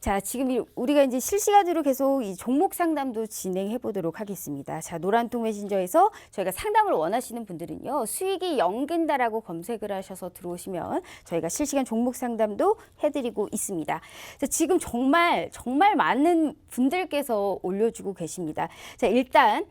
자, 지금 우리가 이제 실시간으로 계속 이 종목 상담도 진행해 보도록 하겠습니다. 자, 노란통 메신저에서 저희가 상담을 원하시는 분들은요, 수익이 연근다라고 검색을 하셔서 들어오시면 저희가 실시간 종목 상담도 해드리고 있습니다. 자, 지금 정말 많은 분들께서 올려주고 계십니다. 자, 일단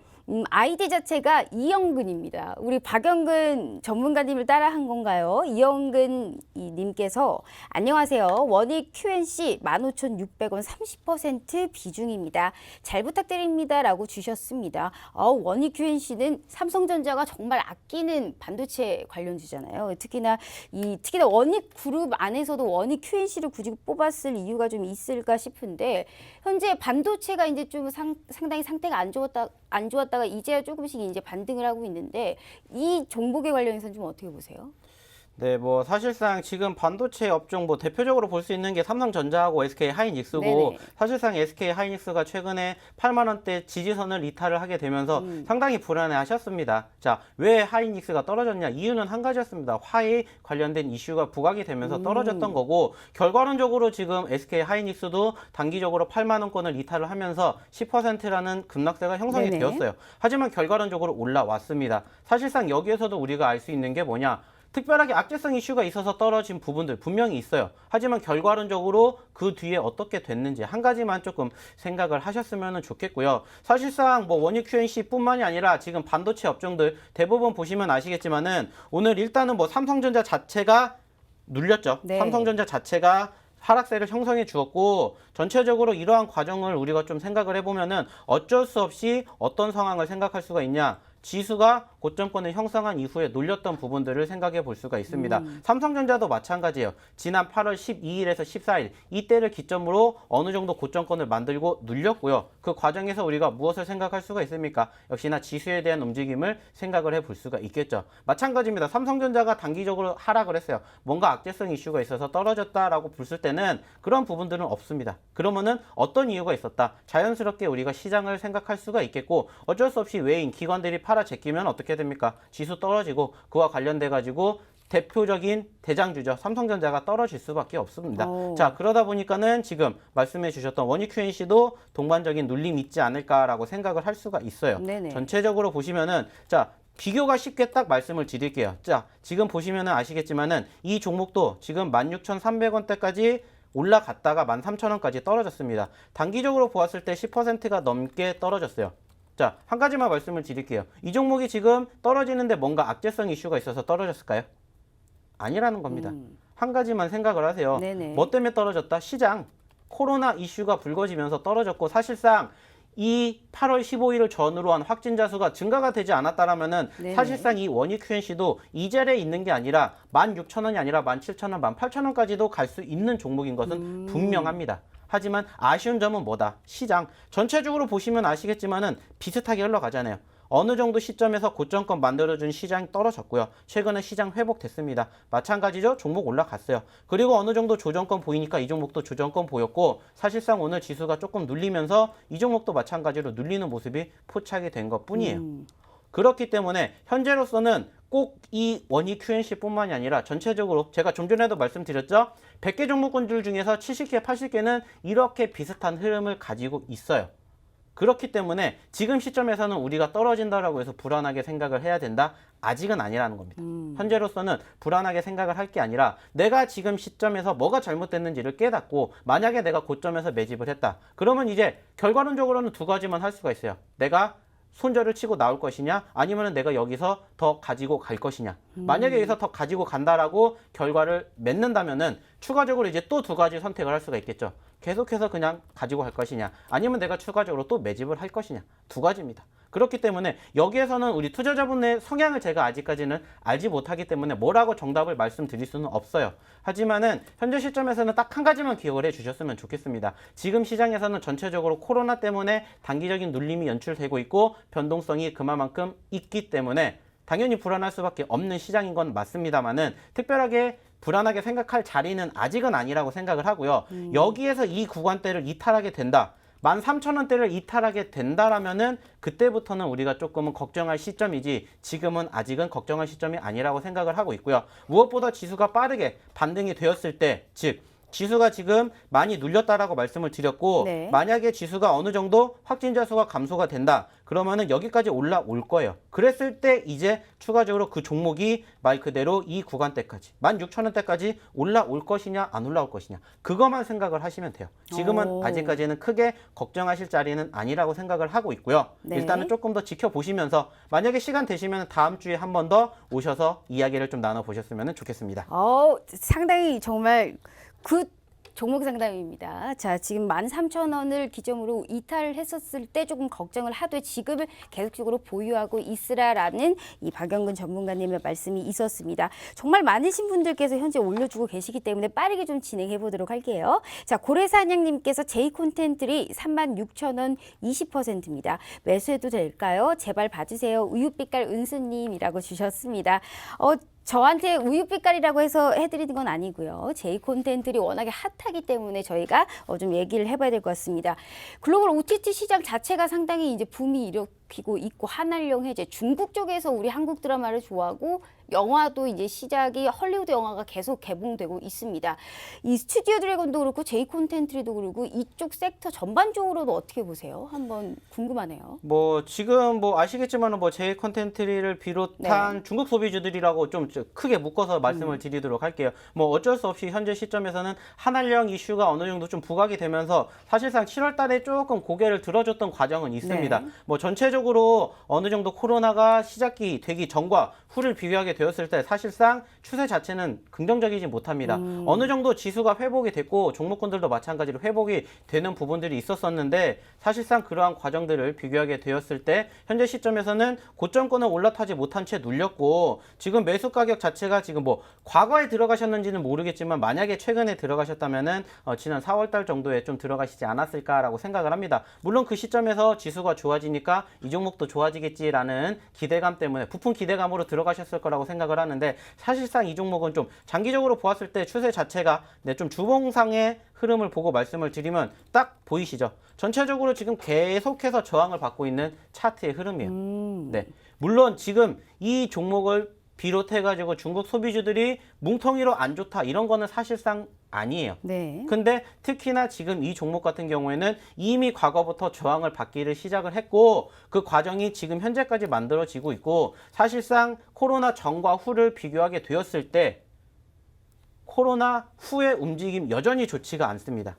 아이디 자체가 이영근입니다. 우리 박영근 전문가님을 따라한 건가요? 이영근 님께서 안녕하세요. 원익 QNC 15,600원 30% 비중입니다. 잘 부탁드립니다. 라고 주셨습니다. 원익 QNC는 삼성전자가 정말 아끼는 반도체 관련주잖아요. 특히나 원익 그룹 안에서도 원익 QNC를 굳이 뽑았을 이유가 좀 있을까 싶은데, 현재 반도체가 이제 좀 상당히 상태가 안 좋았다가 이제야 조금씩 이제 반등을 하고 있는데, 이 종목에 관련해서는 좀 어떻게 보세요? 네, 뭐 사실상 지금 반도체 업종 뭐 대표적으로 볼 수 있는 게 삼성전자하고 SK 하이닉스고, 네네. 사실상 SK 하이닉스가 최근에 8만 원대 지지선을 이탈을 하게 되면서 상당히 불안해 하셨습니다. 자, 왜 하이닉스가 떨어졌냐? 이유는 한 가지였습니다. 화해 관련된 이슈가 부각이 되면서 떨어졌던 거고, 결과론적으로 지금 SK 하이닉스도 단기적으로 8만 원권을 이탈을 하면서 10%라는 급락세가 형성이 네네. 되었어요. 하지만 결과론적으로 올라왔습니다. 사실상 여기에서도 우리가 알 수 있는 게 뭐냐? 특별하게 악재성 이슈가 있어서 떨어진 부분들 분명히 있어요. 하지만 결과론적으로 그 뒤에 어떻게 됐는지 한 가지만 조금 생각을 하셨으면 좋겠고요. 사실상 뭐 원익 QNC뿐만이 아니라 지금 반도체 업종들 대부분 보시면 아시겠지만은, 오늘 일단은 뭐 삼성전자 자체가 눌렸죠. 네. 삼성전자 자체가 하락세를 형성해 주었고, 전체적으로 이러한 과정을 우리가 좀 생각을 해보면은 어쩔 수 없이 어떤 상황을 생각할 수가 있냐? 지수가 고점권을 형성한 이후에 눌렸던 부분들을 생각해 볼 수가 있습니다. 삼성전자도 마찬가지예요. 지난 8월 12일에서 14일 이때를 기점으로 어느 정도 고점권을 만들고 눌렸고요. 그 과정에서 우리가 무엇을 생각할 수가 있습니까? 역시나 지수에 대한 움직임을 생각을 해 볼 수가 있겠죠. 마찬가지입니다. 삼성전자가 단기적으로 하락을 했어요. 뭔가 악재성 이슈가 있어서 떨어졌다라고 봤을 때는 그런 부분들은 없습니다. 그러면은 어떤 이유가 있었다? 자연스럽게 우리가 시장을 생각할 수가 있겠고, 어쩔 수 없이 외인 기관들이 팔아 제끼면 어떻게 됩니까? 지수 떨어지고, 그와 관련돼 가지고 대표적인 대장주죠. 삼성전자가 떨어질 수밖에 없습니다. 자, 그러다 보니까는 지금 말씀해 주셨던 원익 QNC도 동반적인 눌림이 있지 않을까라고 생각을 할 수가 있어요. 네네. 전체적으로 보시면은, 자, 비교가 쉽게 딱 말씀을 드릴게요. 자, 지금 보시면은 아시겠지만은 이 종목도 지금 16,300원대까지 올라갔다가 13,000원까지 떨어졌습니다. 단기적으로 보았을 때 10%가 넘게 떨어졌어요. 자, 한 가지만 말씀을 드릴게요. 이 종목이 지금 떨어지는데 뭔가 악재성 이슈가 있어서 떨어졌을까요? 아니라는 겁니다. 한 가지만 생각을 하세요. 네네. 뭐 때문에 떨어졌다? 시장. 코로나 이슈가 불거지면서 떨어졌고, 사실상 이 8월 15일을 전후로 한 확진자 수가 증가가 되지 않았다라면은 네네. 사실상 이 원익 QNC도 이 자리에 있는 게 아니라 16,000원이 아니라 17,000원, 18,000원까지도 갈 수 있는 종목인 것은 분명합니다. 하지만 아쉬운 점은 뭐다? 시장. 전체적으로 보시면 아시겠지만은 비슷하게 흘러가잖아요. 어느 정도 시점에서 고점권 만들어준 시장이 떨어졌고요. 최근에 시장 회복됐습니다. 마찬가지죠. 종목 올라갔어요. 그리고 어느 정도 조정권 보이니까 이 종목도 조정권 보였고, 사실상 오늘 지수가 조금 눌리면서 이 종목도 마찬가지로 눌리는 모습이 포착이 된 것뿐이에요. 그렇기 때문에 현재로서는 꼭 이 원익 QNC뿐만이 아니라 전체적으로 제가 좀 전에도 말씀드렸죠. 100개 종목군들 중에서 70개, 80개는 이렇게 비슷한 흐름을 가지고 있어요. 그렇기 때문에 지금 시점에서는 우리가 떨어진다라고 해서 불안하게 생각을 해야 된다? 아직은 아니라는 겁니다. 현재로서는 불안하게 생각을 할 게 아니라, 내가 지금 시점에서 뭐가 잘못됐는지를 깨닫고, 만약에 내가 고점에서 매집을 했다. 그러면 이제 결과론적으로는 두 가지만 할 수가 있어요. 내가 손절을 치고 나올 것이냐, 아니면 내가 여기서 더 가지고 갈 것이냐. 만약에 여기서 더 가지고 간다라고 결과를 맺는다면은 추가적으로 이제 또 두 가지 선택을 할 수가 있겠죠. 계속해서 그냥 가지고 갈 것이냐, 아니면 내가 추가적으로 또 매집을 할 것이냐. 두 가지입니다. 그렇기 때문에 여기에서는 우리 투자자분의 성향을 제가 아직까지는 알지 못하기 때문에 뭐라고 정답을 말씀드릴 수는 없어요. 하지만은 현재 시점에서는 딱 한 가지만 기억을 해 주셨으면 좋겠습니다. 지금 시장에서는 전체적으로 코로나 때문에 단기적인 눌림이 연출되고 있고, 변동성이 그만큼 있기 때문에 당연히 불안할 수밖에 없는 시장인 건 맞습니다만은, 특별하게 불안하게 생각할 자리는 아직은 아니라고 생각을 하고요. 여기에서 이 구간대를 이탈하게 된다. 13,000원대를 이탈하게 된다라면은 그때부터는 우리가 조금은 걱정할 시점이지, 지금은 아직은 걱정할 시점이 아니라고 생각을 하고 있고요. 무엇보다 지수가 빠르게 반등이 되었을 때, 즉 지수가 지금 많이 눌렸다라고 말씀을 드렸고 네. 만약에 지수가 어느 정도 확진자 수가 감소가 된다. 그러면은 여기까지 올라올 거예요. 그랬을 때 이제 추가적으로 그 종목이 말 그대로 이 구간대까지 16,000원대까지 올라올 것이냐 안 올라올 것이냐 그것만 생각을 하시면 돼요. 지금은 오. 아직까지는 크게 걱정하실 자리는 아니라고 생각을 하고 있고요. 네. 일단은 조금 더 지켜보시면서 만약에 시간 되시면 다음 주에 한 번 더 오셔서 이야기를 좀 나눠보셨으면 좋겠습니다. 상당히 정말 굿 종목 상담입니다. 자, 지금 13,000원을 기점으로 이탈했었을 때 조금 걱정을 하되 지금은 계속적으로 보유하고 있으라라는 이 박영근 전문가님의 말씀이 있었습니다. 정말 많으신 분들께서 현재 올려주고 계시기 때문에 빠르게 좀 진행해 보도록 할게요. 자, 고래사냥님께서 J콘텐트리 36,000원 20%입니다. 매수해도 될까요? 제발 봐주세요. 우유빛깔 은수님이라고 주셨습니다. 저한테 우유빛깔이라고 해서 해드리는 건 아니고요. J콘텐트리 워낙에 핫하기 때문에 저희가 좀 얘기를 해봐야 될 것 같습니다. 글로벌 OTT 시장 자체가 상당히 이제 붐이 일으키고 있고 한알령 해제 중국 쪽에서 우리 한국 드라마를 좋아하고 영화도 이제 시작이 헐리우드 영화가 계속 개봉되고 있습니다. 이 스튜디오 드래곤도 그렇고 J콘텐트리도 그렇고 이쪽 섹터 전반적으로도 어떻게 보세요? 한번 궁금하네요. 뭐 지금 뭐 아시겠지만은 뭐 J 컨텐츠를 비롯한 중국 소비주들이라고 좀 크게 묶어서 말씀을 드리도록 할게요. 뭐 어쩔 수 없이 현재 시점에서는 한알령 이슈가 어느 정도 좀 부각이 되면서 사실상 7월 달에 조금 고개를 들어줬던 과정은 있습니다. 네. 뭐 전체적으로 어느 정도 코로나가 시작이 되기 전과 후를 비교하게 되었을 때 사실상 추세 자체는 긍정적이지 못합니다. 어느 정도 지수가 회복이 됐고 종목군들도 마찬가지로 회복이 되는 부분들이 있었었는데 사실상 그러한 과정들을 비교하게 되었을 때 현재 시점에서는 고점권을 올라타지 못한 채 눌렸고 지금 매수 가격 자체가 지금 뭐 과거에 들어가셨는지는 모르겠지만 만약에 최근에 들어가셨다면은 지난 4월달 정도에 좀 들어가시지 않았을까라고 생각을 합니다. 물론 그 시점에서 지수가 좋아지니까 이 종목도 좋아지겠지라는 기대감 때문에 부푼 기대감으로 들어가셨을 거라고 생각을 하는데 사실상 이 종목은 좀 장기적으로 보았을 때 추세 자체가 좀 주봉상의 흐름을 보고 말씀을 드리면 딱 보이시죠? 전체적으로 지금 계속해서 저항을 받고 있는 차트의 흐름이에요. 네, 물론 지금 이 종목을 비롯해가지고 중국 소비주들이 뭉텅이로 안 좋다 이런 거는 사실상 아니에요. 네. 근데 특히나 지금 이 종목 같은 경우에는 이미 과거부터 저항을 받기를 시작을 했고 그 과정이 지금 현재까지 만들어지고 있고 사실상 코로나 전과 후를 비교하게 되었을 때 코로나 후의 움직임 여전히 좋지가 않습니다.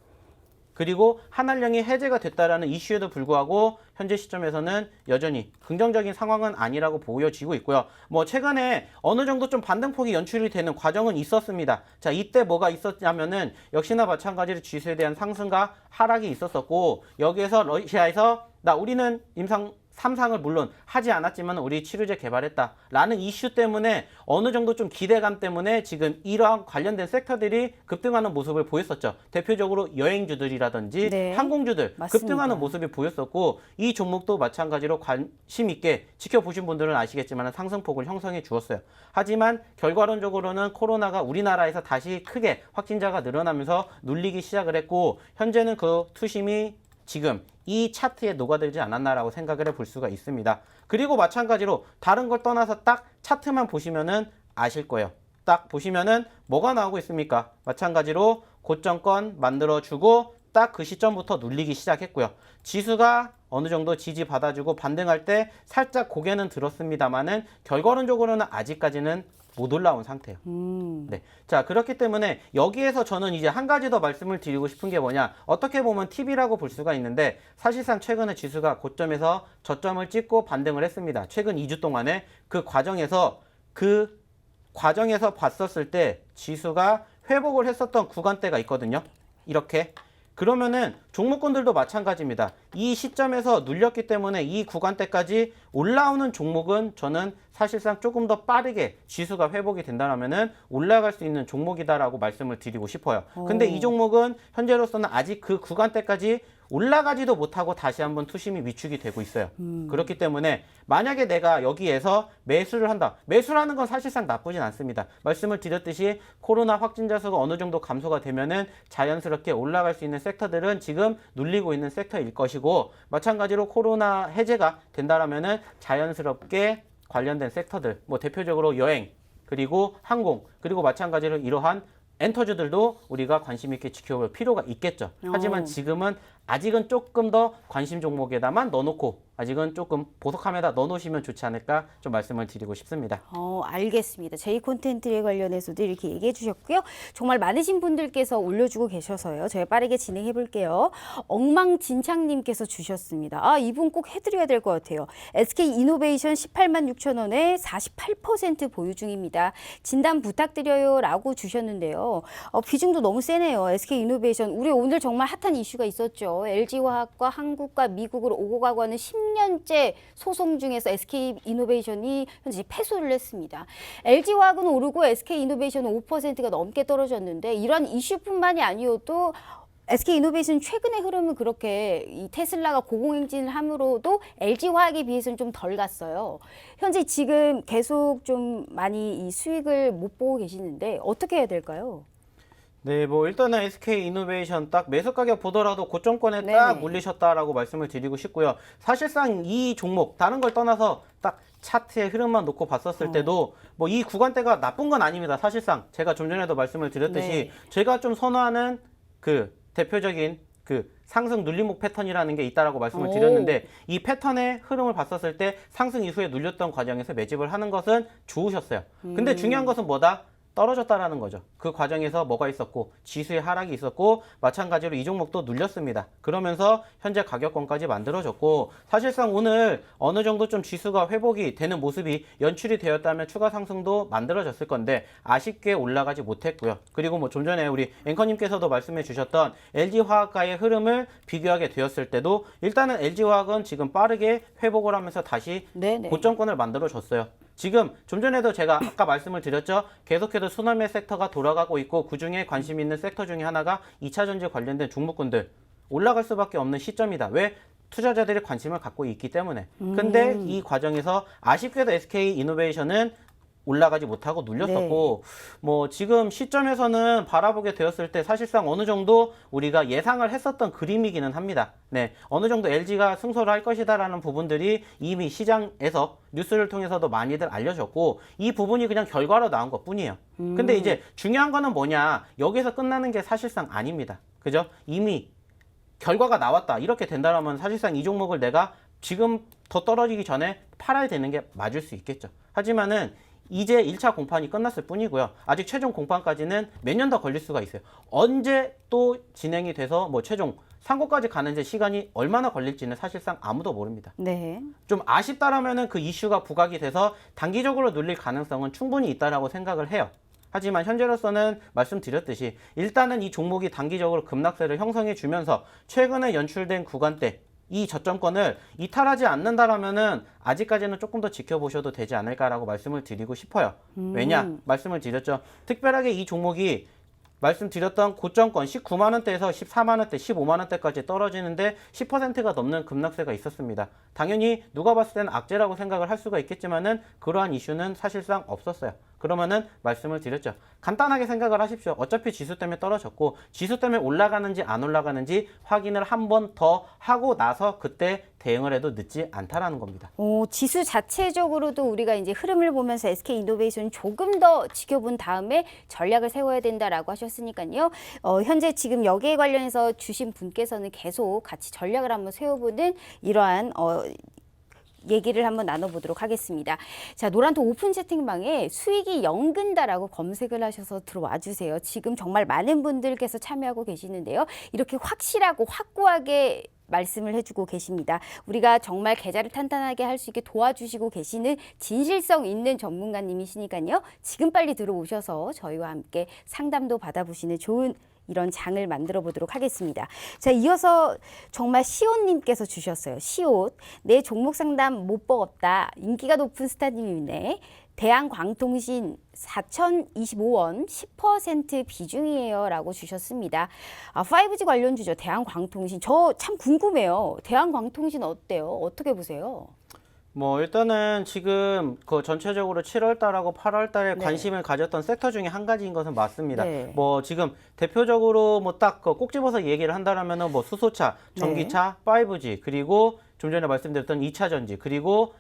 그리고 한알령이 해제가 됐다라는 이슈에도 불구하고 현재 시점에서는 여전히 긍정적인 상황은 아니라고 보여지고 있고요. 뭐 최근에 어느 정도 좀 반등폭이 연출이 되는 과정은 있었습니다. 자, 이때 뭐가 있었냐면은 역시나 마찬가지로 지수에 대한 상승과 하락이 있었었고 여기에서 러시아에서 우리는 임상 3상을 물론 하지 않았지만 우리 치료제 개발했다라는 이슈 때문에 어느 정도 좀 기대감 때문에 지금 이러한 관련된 섹터들이 급등하는 모습을 보였었죠. 대표적으로 여행주들이라든지 네, 항공주들 맞습니다. 급등하는 모습이 보였었고 이 종목도 마찬가지로 관심 있게 지켜보신 분들은 아시겠지만 상승폭을 형성해 주었어요. 하지만 결과론적으로는 코로나가 우리나라에서 다시 크게 확진자가 늘어나면서 눌리기 시작을 했고 현재는 그 투심이 지금 이 차트에 녹아들지 않았나라고 생각을 해볼 수가 있습니다. 그리고 마찬가지로 다른 걸 떠나서 딱 차트만 보시면은 아실 거예요. 딱 보시면은 뭐가 나오고 있습니까? 마찬가지로 고점권 만들어주고 딱 그 시점부터 눌리기 시작했고요. 지수가 어느 정도 지지 받아주고 반등할 때 살짝 고개는 들었습니다만은 결과론적으로는 아직까지는 못 올라온 상태예요. 네. 자, 그렇기 때문에 여기에서 저는 이제 한 가지 더 말씀을 드리고 싶은 게 뭐냐. 어떻게 보면 팁이라고 볼 수가 있는데 사실상 최근에 지수가 고점에서 저점을 찍고 반등을 했습니다. 최근 2주 동안에 그 과정에서 봤었을 때 지수가 회복을 했었던 구간대가 있거든요. 이렇게. 그러면은 종목군들도 마찬가지입니다. 이 시점에서 눌렸기 때문에 이 구간대까지 올라오는 종목은 저는 사실상 조금 더 빠르게 지수가 회복이 된다면은 올라갈 수 있는 종목이다라고 말씀을 드리고 싶어요. 근데 이 종목은 현재로서는 아직 그 구간대까지 올라가지도 못하고 다시 한번 투심이 위축이 되고 있어요. 그렇기 때문에 만약에 내가 여기에서 매수를 한다. 매수라는 건 사실상 나쁘진 않습니다. 말씀을 드렸듯이 코로나 확진자 수가 어느 정도 감소가 되면은 자연스럽게 올라갈 수 있는 섹터들은 지금 눌리고 있는 섹터일 것이고 마찬가지로 코로나 해제가 된다라면은 자연스럽게 관련된 섹터들, 뭐 대표적으로 여행, 그리고 항공, 그리고 마찬가지로 이러한 엔터주들도 우리가 관심 있게 지켜볼 필요가 있겠죠. 하지만 지금은 아직은 조금 더 관심 종목에다만 넣어놓고 아직은 조금 보석함에다 넣어놓으시면 좋지 않을까 좀 말씀을 드리고 싶습니다. 알겠습니다. 제이 콘텐츠에 관련해서도 이렇게 얘기해 주셨고요. 정말 많으신 분들께서 올려주고 계셔서요. 저희 빠르게 진행해 볼게요. 엉망진창님께서 주셨습니다. 이분 꼭 해드려야 될 것 같아요. SK이노베이션 18만 6천 원에 48% 보유 중입니다. 진단 부탁드려요 라고 주셨는데요. 비중도 너무 세네요. SK이노베이션 우리 오늘 정말 핫한 이슈가 있었죠. LG화학과 한국과 미국을 오고 가고 하는 10년째 소송 중에서 SK이노베이션이 현재 패소를 했습니다. LG화학은 오르고 SK이노베이션은 5%가 넘게 떨어졌는데 이런 이슈뿐만이 아니어도 SK이노베이션 최근의 흐름은 그렇게 이 테슬라가 고공행진을 함으로도 LG화학에 비해서는 좀 덜 갔어요. 현재 지금 계속 좀 많이 이 수익을 못 보고 계시는데 어떻게 해야 될까요? 네, 뭐 일단은 SK이노베이션 딱 매수 가격 보더라도 고점권에 딱 물리셨다라고 말씀을 드리고 싶고요. 사실상 이 종목 다른 걸 떠나서 딱 차트의 흐름만 놓고 봤었을 때도 뭐 이 구간대가 나쁜 건 아닙니다. 사실상 제가 좀 전에도 말씀을 드렸듯이 제가 좀 선호하는 그 대표적인 그 상승 눌림목 패턴이라는 게 있다라고 말씀을 드렸는데 이 패턴의 흐름을 봤었을 때 상승 이후에 눌렸던 과정에서 매집을 하는 것은 좋으셨어요. 근데 중요한 것은 뭐다? 떨어졌다라는 거죠. 그 과정에서 뭐가 있었고 지수의 하락이 있었고 마찬가지로 이 종목도 눌렸습니다. 그러면서 현재 가격권까지 만들어졌고 사실상 오늘 어느 정도 좀 지수가 회복이 되는 모습이 연출이 되었다면 추가 상승도 만들어졌을 건데 아쉽게 올라가지 못했고요. 그리고 뭐 좀 전에 우리 앵커님께서도 말씀해 주셨던 LG화학과의 흐름을 비교하게 되었을 때도 일단은 LG화학은 지금 빠르게 회복을 하면서 다시 고점권을 만들어줬어요. 지금 좀 전에도 제가 아까 말씀을 드렸죠. 계속해서 순환매 섹터가 돌아가고 있고 그중에 관심 있는 섹터 중에 하나가 2차 전지 관련된 종목군들 올라갈 수밖에 없는 시점이다. 왜? 투자자들이 관심을 갖고 있기 때문에. 근데 이 과정에서 아쉽게도 SK이노베이션은 올라가지 못하고 눌렸었고 뭐 지금 시점에서는 바라보게 되었을 때 사실상 어느 정도 우리가 예상을 했었던 그림이기는 합니다. 네, 어느 정도 LG가 승소를 할 것이다라는 부분들이 이미 시장에서 뉴스를 통해서도 많이들 알려졌고 이 부분이 그냥 결과로 나온 것뿐이에요. 근데 이제 중요한 거는 뭐냐? 여기서 끝나는 게 사실상 아닙니다. 그죠? 이미 결과가 나왔다. 이렇게 된다면 사실상 이 종목을 내가 지금 더 떨어지기 전에 팔아야 되는 게 맞을 수 있겠죠. 하지만은 이제 1차 공판이 끝났을 뿐이고요. 아직 최종 공판까지는 몇 년 더 걸릴 수가 있어요. 언제 또 진행이 돼서 뭐 최종 상고까지 가는지 시간이 얼마나 걸릴지는 사실상 아무도 모릅니다. 좀 아쉽다라면은 그 이슈가 부각이 돼서 단기적으로 눌릴 가능성은 충분히 있다라고 생각을 해요. 하지만 현재로서는 말씀드렸듯이 일단은 이 종목이 단기적으로 급락세를 형성해 주면서 최근에 연출된 구간대 이 저점권을 이탈하지 않는다라면은 아직까지는 조금 더 지켜보셔도 되지 않을까라고 말씀을 드리고 싶어요. 왜냐? 말씀을 드렸죠. 특별하게 이 종목이 말씀드렸던 고점권 19만 원대에서 14만 원대, 15만 원대까지 떨어지는데 10%가 넘는 급락세가 있었습니다. 당연히 누가 봤을 때는 악재라고 생각을 할 수가 있겠지만은 그러한 이슈는 사실상 없었어요. 그러면은 말씀을 드렸죠. 간단하게 생각을 하십시오. 어차피 지수 때문에 떨어졌고 지수 때문에 올라가는지 안 올라가는지 확인을 한 번 더 하고 나서 그때 대응을 해도 늦지 않다라는 겁니다. 지수 자체적으로도 우리가 이제 흐름을 보면서 SK이노베이션 조금 더 지켜본 다음에 전략을 세워야 된다라고 하셨으니까요. 현재 지금 여기에 관련해서 주신 분께서는 계속 같이 전략을 한번 세워보는 이러한 얘기를 한번 나눠보도록 하겠습니다. 자, 노란톡 오픈 채팅방에 수익이 연근다라고 검색을 하셔서 들어와 주세요. 지금 정말 많은 분들께서 참여하고 계시는데요. 이렇게 확실하고 확고하게 말씀을 해주고 계십니다. 우리가 정말 계좌를 탄탄하게 할 수 있게 도와주시고 계시는 진실성 있는 전문가님이시니까요. 지금 빨리 들어오셔서 저희와 함께 상담도 받아보시는 좋은 이런 장을 만들어 보도록 하겠습니다. 자, 이어서 정말 시옷님께서 주셨어요. 시옷, 내 종목 상담 못 먹었다. 인기가 높은 스타님이네. 대한광통신 4,025원 10% 비중이에요 라고 주셨습니다. 5G 관련주죠. 대한광통신. 저 참 궁금해요. 대한광통신 어때요? 어떻게 보세요? 뭐 일단은 지금 그 전체적으로 7월 달하고 8월 달에 관심을 가졌던 섹터 중에 한 가지인 것은 맞습니다. 뭐 지금 대표적으로 뭐 딱 꼭 집어서 얘기를 한다라면은 뭐 수소차, 전기차, 5G 그리고 좀 전에 말씀드렸던 2차 전지 그리고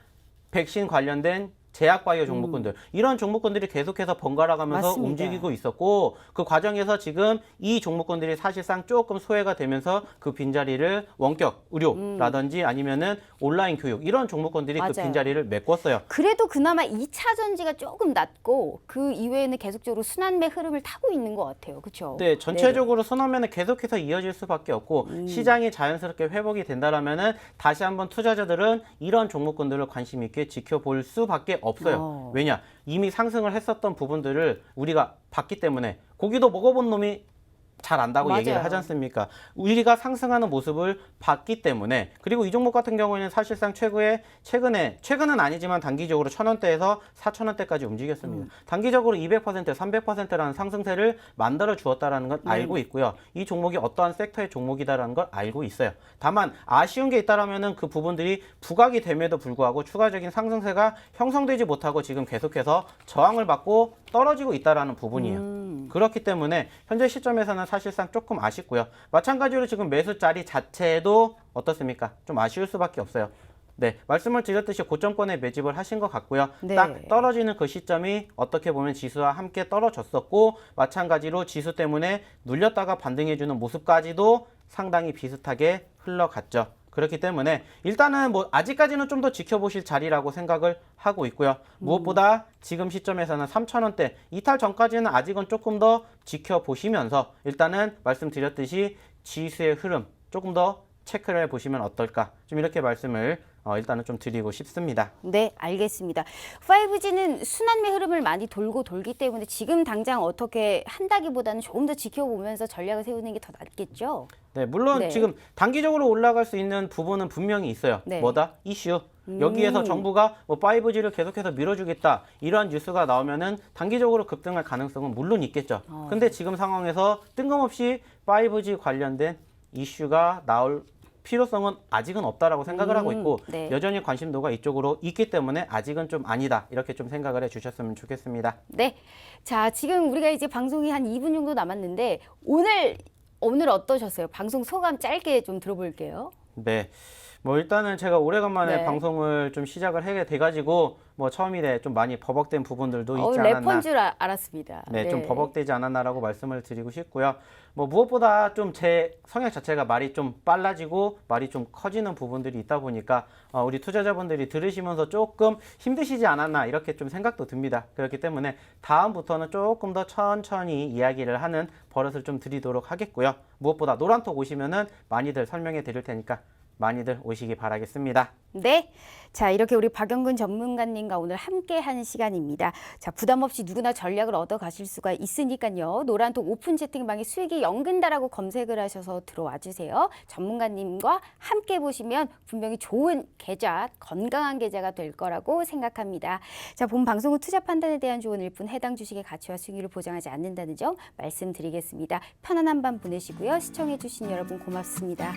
백신 관련된 제약바이오 종목군들 이런 종목군들이 계속해서 번갈아 가면서 맞습니다. 움직이고 있었고 그 과정에서 지금 이 종목군들이 사실상 조금 소외가 되면서 그 빈자리를 원격 의료라든지 아니면은 온라인 교육 이런 종목군들이 그 맞아요. 빈자리를 메꿨어요. 그래도 그나마 2차 전지가 조금 낮고 그 이외에는 계속적으로 순환매 흐름을 타고 있는 것 같아요. 그렇죠? 네, 전체적으로 순환매는 계속해서 이어질 수밖에 없고 시장이 자연스럽게 회복이 된다라면은 다시 한번 투자자들은 이런 종목군들을 관심 있게 지켜볼 수밖에 없어요. 왜냐? 이미 상승을 했었던 부분들을 우리가 봤기 때문에 고기도 먹어본 놈이 잘 안다고 맞아요. 얘기를 하지 않습니까? 우리가 상승하는 모습을 봤기 때문에 그리고 이 종목 같은 경우에는 사실상 최근은 아니지만 단기적으로 1,000원대에서 4,000원대까지 움직였습니다. 단기적으로 200%, 300%라는 상승세를 만들어 주었다라는 건 알고 있고요. 이 종목이 어떠한 섹터의 종목이다라는 걸 알고 있어요. 다만 아쉬운 게 있다라면은 그 부분들이 부각이 됨에도 불구하고 추가적인 상승세가 형성되지 못하고 지금 계속해서 저항을 받고 떨어지고 있다라는 부분이에요. 그렇기 때문에 현재 시점에서는 사실상 조금 아쉽고요. 마찬가지로 지금 매수 자리 자체도 어떻습니까? 좀 아쉬울 수밖에 없어요. 네, 말씀을 드렸듯이 고점권에 매집을 하신 것 같고요. 네. 딱 떨어지는 그 시점이 어떻게 보면 지수와 함께 떨어졌었고 마찬가지로 지수 때문에 눌렸다가 반등해주는 모습까지도 상당히 비슷하게 흘러갔죠. 그렇기 때문에 일단은 뭐 아직까지는 좀 더 지켜보실 자리라고 생각을 하고 있고요. 무엇보다 지금 시점에서는 3,000원대 이탈 전까지는 아직은 조금 더 지켜보시면서 일단은 말씀드렸듯이 지수의 흐름 조금 더 체크를 해보시면 어떨까 좀 이렇게 말씀을 일단은 좀 드리고 싶습니다. 네, 알겠습니다. 5G는 순환매 흐름을 많이 돌기 때문에 지금 당장 어떻게 한다기보다는 조금 더 지켜보면서 전략을 세우는 게 더 낫겠죠? 네, 물론 네. 지금 단기적으로 올라갈 수 있는 부분은 분명히 있어요. 네. 뭐다? 이슈. 여기에서 정부가 뭐 5G를 계속해서 밀어주겠다 이런 뉴스가 나오면은 단기적으로 급등할 가능성은 물론 있겠죠. 근데 지금 상황에서 뜬금없이 5G 관련된 이슈가 나올 필요성은 아직은 없다라고 생각을 하고 있고 네. 여전히 관심도가 이쪽으로 있기 때문에 아직은 좀 아니다 이렇게 좀 생각을 해주셨으면 좋겠습니다. 네. 자, 지금 우리가 이제 방송이 한 2분 정도 남았는데 오늘 어떠셨어요? 방송 소감 짧게 좀 들어볼게요. 네. 뭐 일단은 제가 오래간만에 네. 방송을 좀 시작을 하게 돼가지고 뭐 처음이래 좀 많이 버벅된 부분들도 있지 래퍼인 않았나. 줄 알았습니다. 네, 좀 버벅되지 않았나라고 말씀을 드리고 싶고요. 뭐 무엇보다 좀 제 성향 자체가 말이 좀 빨라지고 말이 좀 커지는 부분들이 있다 보니까 우리 투자자분들이 들으시면서 조금 힘드시지 않았나 이렇게 좀 생각도 듭니다. 그렇기 때문에 다음부터는 조금 더 천천히 이야기를 하는 버릇을 좀 드리도록 하겠고요. 무엇보다 노란톡 오시면은 많이들 설명해 드릴 테니까 많이들 오시기 바라겠습니다. 네. 자, 이렇게 우리 박영근 전문가님과 오늘 함께 한 시간입니다. 자, 부담 없이 누구나 전략을 얻어 가실 수가 있으니까요. 노란톡 오픈 채팅방에 수익이 연근다라고 검색을 하셔서 들어와 주세요. 전문가님과 함께 보시면 분명히 좋은 계좌, 건강한 계좌가 될 거라고 생각합니다. 자, 본 방송은 투자 판단에 대한 조언일 뿐 해당 주식의 가치와 수익률을 보장하지 않는다는 점 말씀드리겠습니다. 편안한 밤 보내시고요. 시청해 주신 여러분 고맙습니다.